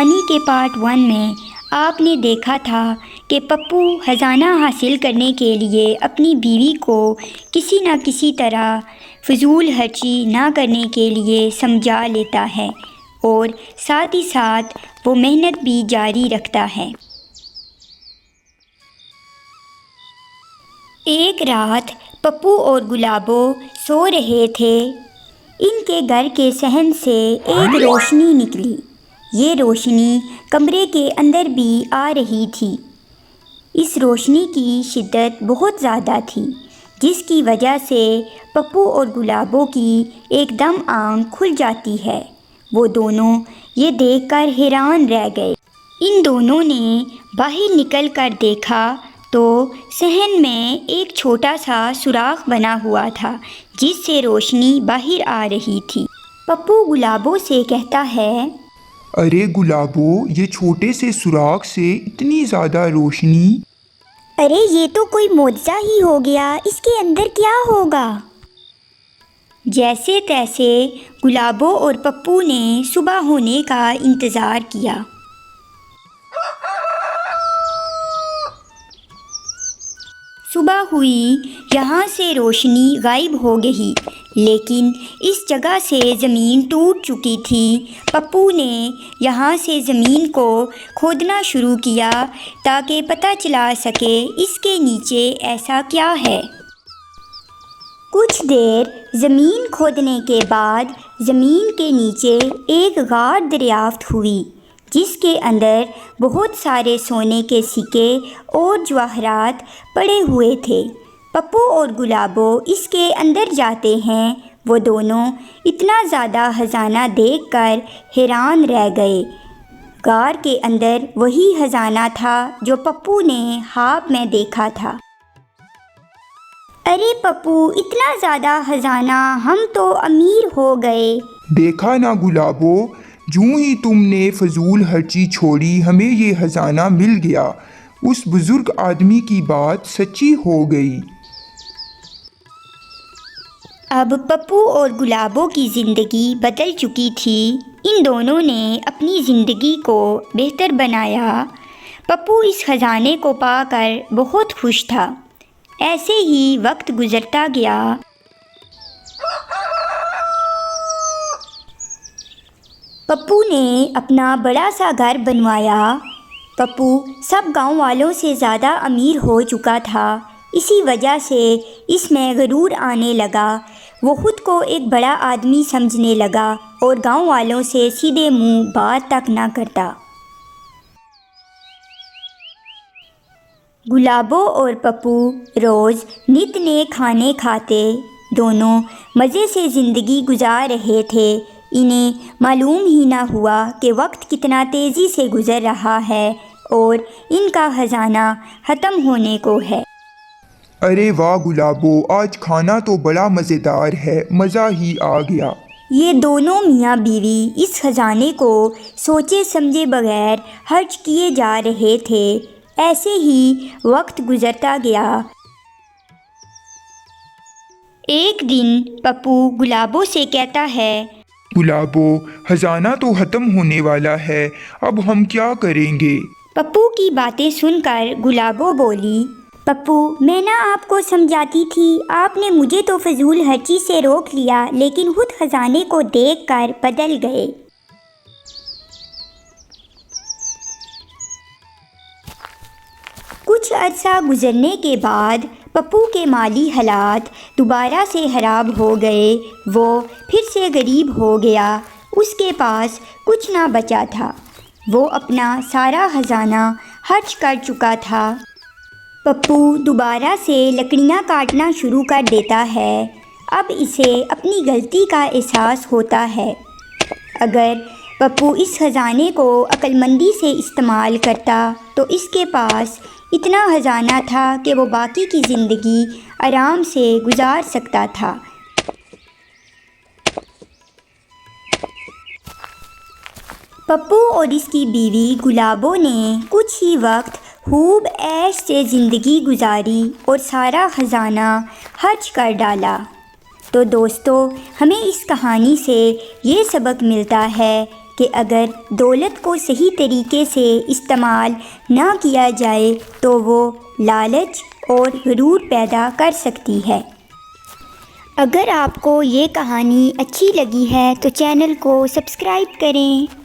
کہانی کے پارٹ 1 میں آپ نے دیکھا تھا کہ پپو خزانہ حاصل کرنے کے لیے اپنی بیوی کو کسی نہ کسی طرح فضول خرچی نہ کرنے کے لیے سمجھا لیتا ہے اور ساتھ ہی ساتھ وہ محنت بھی جاری رکھتا ہے۔ ایک رات پپو اور گلابو سو رہے تھے۔ ان کے گھر کے صحن سے ایک روشنی نکلی۔ یہ روشنی کمرے کے اندر بھی آ رہی تھی۔ اس روشنی کی شدت بہت زیادہ تھی، جس کی وجہ سے پپو اور گلابو کی ایک دم آنکھ کھل جاتی ہے۔ وہ دونوں یہ دیکھ کر حیران رہ گئے۔ ان دونوں نے باہر نکل کر دیکھا تو صحن میں ایک چھوٹا سا سوراخ بنا ہوا تھا، جس سے روشنی باہر آ رہی تھی۔ پپو گلابو سے کہتا ہے، ارے گلابو، یہ چھوٹے سے سوراخ سے اتنی زیادہ روشنی! ارے یہ تو کوئی معجزہ ہی ہو گیا، اس کے اندر کیا ہوگا؟ جیسے تیسے گلابو اور پپو نے صبح ہونے کا انتظار کیا۔ صبح ہوئی، یہاں سے روشنی غائب ہو گئی، لیکن اس جگہ سے زمین ٹوٹ چکی تھی۔ پپو نے یہاں سے زمین کو کھودنا شروع کیا تاکہ پتہ چلا سکے اس کے نیچے ایسا کیا ہے۔ کچھ دیر زمین کھودنے کے بعد زمین کے نیچے ایک غار دریافت ہوئی، جس کے اندر بہت سارے سونے کے سکے اور جواہرات پڑے ہوئے تھے۔ پپو اور گلابو اس کے اندر جاتے ہیں۔ وہ دونوں اتنا زیادہ خزانہ دیکھ کر حیران رہ گئے۔ غار کے اندر وہی خزانہ تھا جو پپو نے خواب میں دیکھا تھا۔ ارے پپو، اتنا زیادہ خزانہ، ہم تو امیر ہو گئے۔ دیکھا نا گلابو، جوں ہی تم نے فضول خرچی چھوڑی ہمیں یہ خزانہ مل گیا۔ اس بزرگ آدمی کی بات سچی ہو گئی۔ اب پپو اور گلابو کی زندگی بدل چکی تھی۔ ان دونوں نے اپنی زندگی کو بہتر بنایا۔ پپو اس خزانے کو پا کر بہت خوش تھا۔ ایسے ہی وقت گزرتا گیا۔ پپو نے اپنا بڑا سا گھر بنوایا۔ پپو سب گاؤں والوں سے زیادہ امیر ہو چکا تھا۔ اسی وجہ سے اس میں غرور آنے لگا۔ وہ خود کو ایک بڑا آدمی سمجھنے لگا اور گاؤں والوں سے سیدھے منہ بات تک نہ کرتا۔ گلابو اور پپو روز نت نئے کھانے کھاتے، دونوں مزے سے زندگی گزار رہے تھے۔ انہیں معلوم ہی نہ ہوا کہ وقت کتنا تیزی سے گزر رہا ہے اور ان کا خزانہ ختم ہونے کو ہے۔ ارے واہ گلابو، آج کھانا تو بڑا مزیدار ہے، مزہ ہی آ گیا۔ یہ دونوں میاں بیوی اس خزانے کو سوچے سمجھے بغیر خرچ کیے جا رہے تھے۔ ایسے ہی وقت گزرتا گیا۔ ایک دن پپو گلابو سے کہتا ہے، گلابو، خزانہ تو ختم ہونے والا ہے، اب ہم کیا کریں گے؟ پپو کی باتیں سن کر گلابو بولی، پپو، میں نہ آپ کو سمجھاتی تھی، آپ نے مجھے تو فضول خرچی سے روک لیا، لیکن خود خزانے کو دیکھ کر بدل گئے۔ کچھ عرصہ گزرنے کے بعد پپو کے مالی حالات دوبارہ سے خراب ہو گئے۔ وہ پھر سے غریب ہو گیا۔ اس کے پاس کچھ نہ بچا تھا۔ وہ اپنا سارا خزانہ خرچ کر چکا تھا۔ پپو دوبارہ سے لکڑیاں کاٹنا شروع کر دیتا ہے۔ اب اسے اپنی غلطی کا احساس ہوتا ہے۔ اگر پپو اس خزانے کو عقل مندی سے استعمال کرتا تو اس کے پاس اتنا خزانہ تھا کہ وہ باقی کی زندگی آرام سے گزار سکتا تھا۔ پپو اور اس کی بیوی گلابو نے کچھ ہی وقت خوب عیش سے زندگی گزاری اور سارا خزانہ خرچ کر ڈالا۔ تو دوستو، ہمیں اس کہانی سے یہ سبق ملتا ہے کہ اگر دولت کو صحیح طریقے سے استعمال نہ کیا جائے تو وہ لالچ اور غرور پیدا کر سکتی ہے۔ اگر آپ کو یہ کہانی اچھی لگی ہے تو چینل کو سبسکرائب کریں۔